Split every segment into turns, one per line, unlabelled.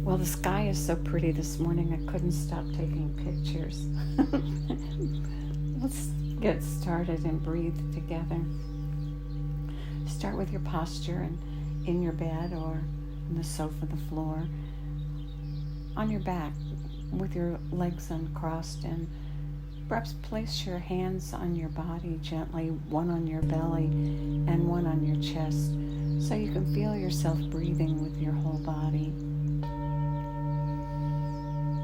Well, the sky is so pretty this morning, I couldn't stop taking pictures. Let's get started and breathe together. Start with your posture and in your bed or on the sofa, the floor, on your back with your legs uncrossed, and perhaps place your hands on your body gently, one on your belly and one on your chest, so you can feel yourself breathing with your whole body.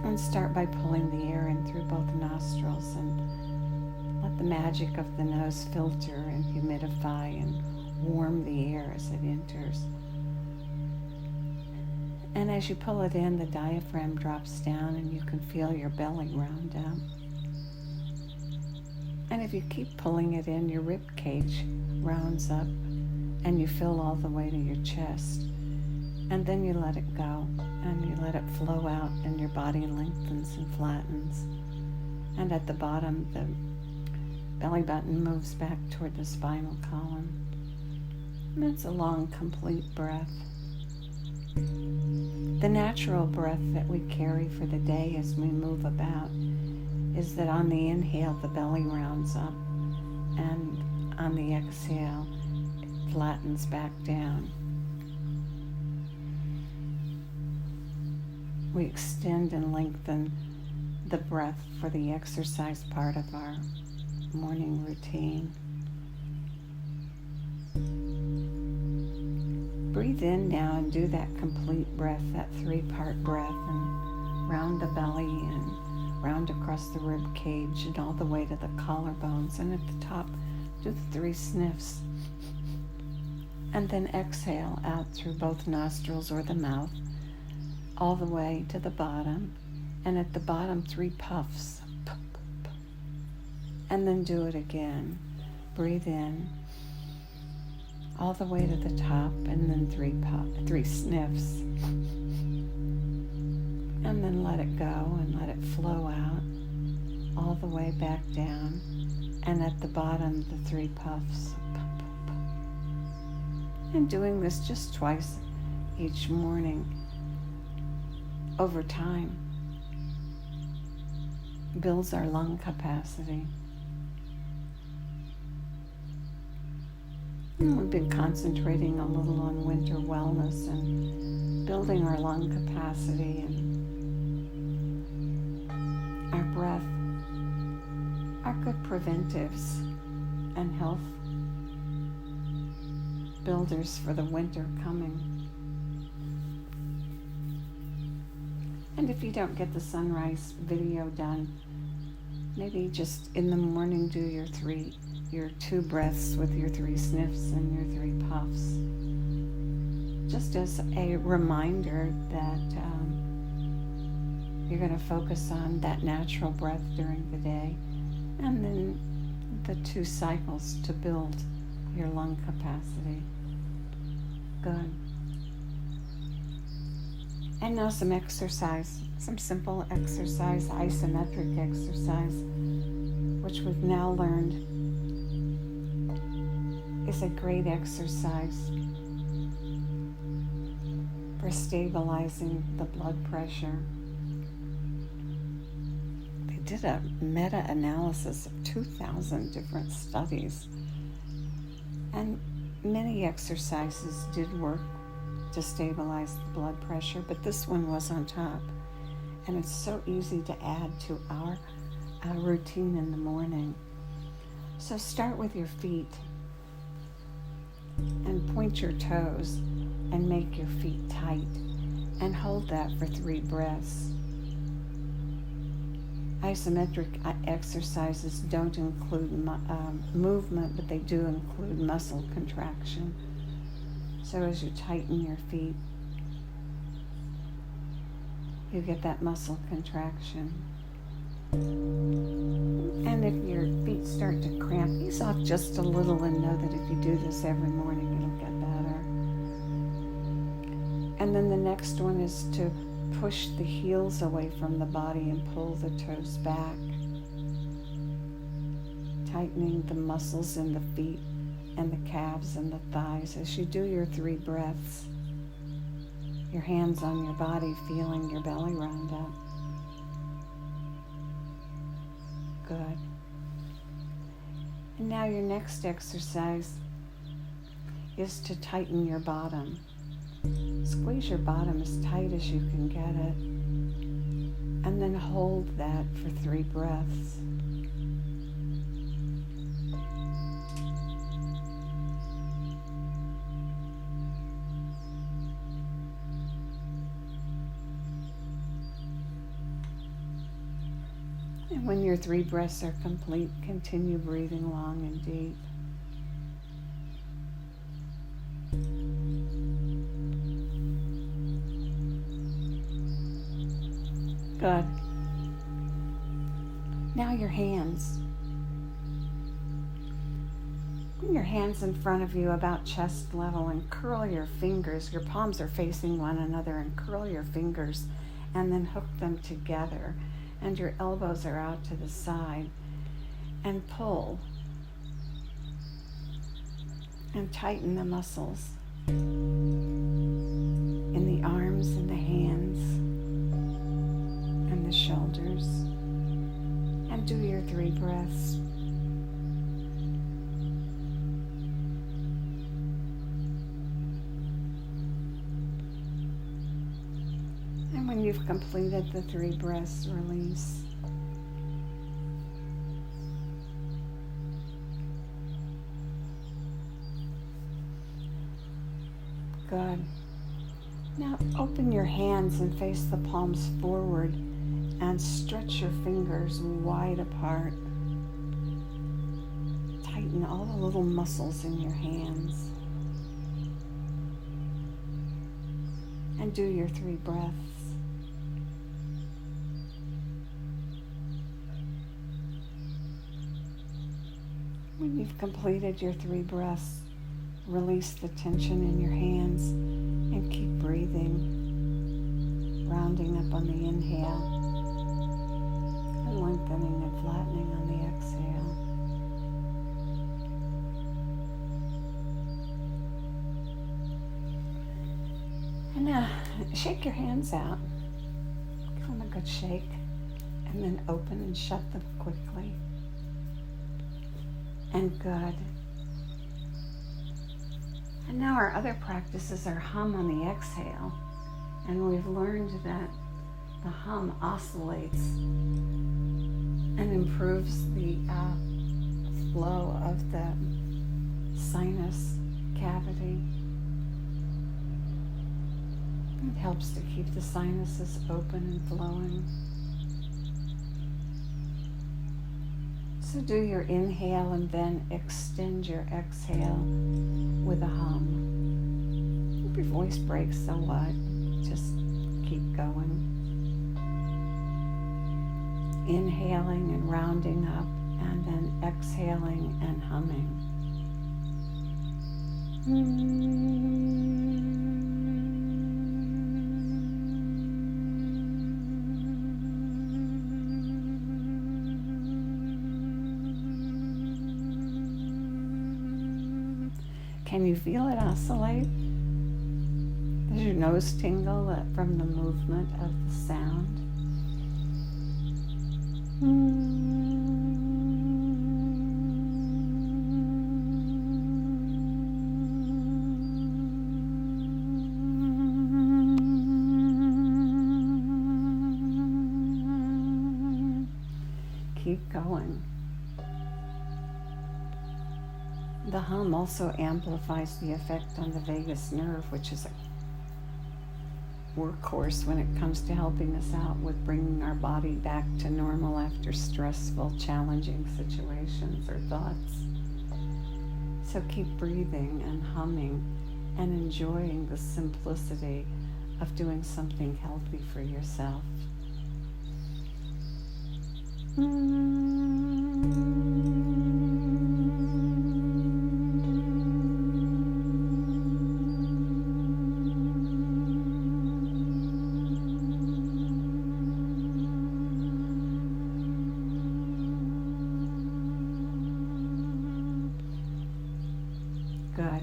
And start by pulling the air in through both nostrils and let the magic of the nose filter and humidify and warm the air as it enters. And as you pull it in, the diaphragm drops down and you can feel your belly round out. And if you keep pulling it in, your rib cage rounds up and you fill all the way to your chest. And then you let it go and you let it flow out and your body lengthens and flattens. And at the bottom, the belly button moves back toward the spinal column. And that's a long, complete breath. The natural breath that we carry for the day as we move about is that on the inhale, the belly rounds up, and on the exhale, it flattens back down. We extend and lengthen the breath for the exercise part of our morning routine. Breathe in now and do that complete breath, that 3-part breath, and round the belly and round across the rib cage and all the way to the collarbones. And at the top, do the 3 sniffs. And then exhale out through both nostrils or the mouth, all the way to the bottom. And at the bottom, 3 puffs. And then do it again. Breathe in all the way to the top, and then 3 sniffs. And then let it go and let it flow out all the way back down. And at the bottom, the 3 puffs. And doing this just twice each morning over time builds our lung capacity. We've been concentrating a little on winter wellness and building our lung capacity, and our breath are good preventives and health builders for the winter coming. And if you don't get the sunrise video done, maybe just in the morning do your 2 breaths with your 3 sniffs and your 3 puffs, just as a reminder that you're going to focus on that natural breath during the day, and then the 2 cycles to build your lung capacity. Good. And now some exercise, some simple exercise, isometric exercise, which we've now learned is a great exercise for stabilizing the blood pressure. They did a meta-analysis of 2,000 different studies, and many exercises did work to stabilize the blood pressure, but this one was on top, and it's so easy to add to our routine in the morning. So start with your feet and point your toes and make your feet tight, and hold that for 3 breaths. Isometric exercises don't include movement, but they do include muscle contraction. So as you tighten your feet, you get that muscle contraction. And if your feet start to cramp, ease off just a little and know that if you do this every morning, it'll get better. And then the next one is to push the heels away from the body and pull the toes back, tightening the muscles in the feet and the calves and the thighs as you do your 3 breaths. your hands on your body, feeling your belly round up. Good. And now your next exercise is to tighten your bottom. Squeeze your bottom as tight as you can get it, and then hold that for 3 breaths. And when your 3 breaths are complete, continue breathing long and deep. Good. Now your hands. Bring your hands in front of you about chest level and curl your fingers. Your palms are facing one another, and curl your fingers and then hook them together. And your elbows are out to the side. And pull. And tighten the muscles in the arms and the hands and the shoulders. And do your 3 breaths. And when you've completed the 3 breaths, release. Good. Now open your hands and face the palms forward and stretch your fingers wide apart. Tighten all the little muscles in your hands. And do your 3 breaths. When you've completed your 3 breaths, release the tension in your hands and keep breathing, rounding up on the inhale and lengthening and flattening on the exhale. And now shake your hands out. Give them a good shake and then open and shut them quickly. And good. And now our other practices are hum on the exhale. And we've learned that the hum oscillates and improves the flow of the sinus cavity. It helps to keep the sinuses open and flowing. So do your inhale and then extend your exhale with a hum. If your voice breaks, so what? Just keep going. Inhaling and rounding up, and then exhaling and humming. Can you feel it oscillate? Does your nose tingle from the movement of the sound? Keep going. The hum also amplifies the effect on the vagus nerve, which is a workhorse when it comes to helping us out with bringing our body back to normal after stressful, challenging situations or thoughts. So keep breathing and humming and enjoying the simplicity of doing something healthy for yourself. Good.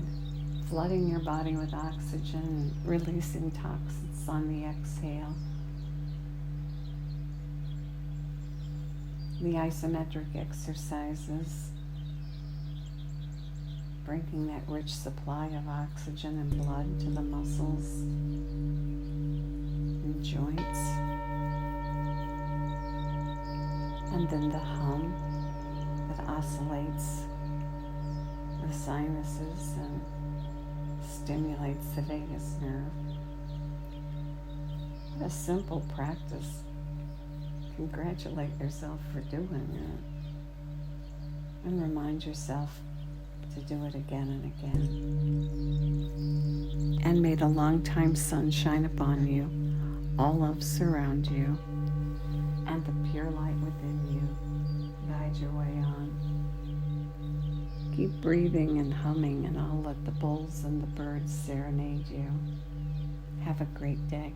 Flooding your body with oxygen, releasing toxins on the exhale. The isometric exercises, bringing that rich supply of oxygen and blood to the muscles and joints. And then the hum that oscillates the sinuses and stimulates the vagus nerve. What a simple practice. Congratulate yourself for doing it. And remind yourself to do it again and again. And may the long-time sun shine upon you, all love surround you, and the pure light within you guide your way on. Keep breathing and humming, and I'll let the bulls and the birds serenade you. Have a great day.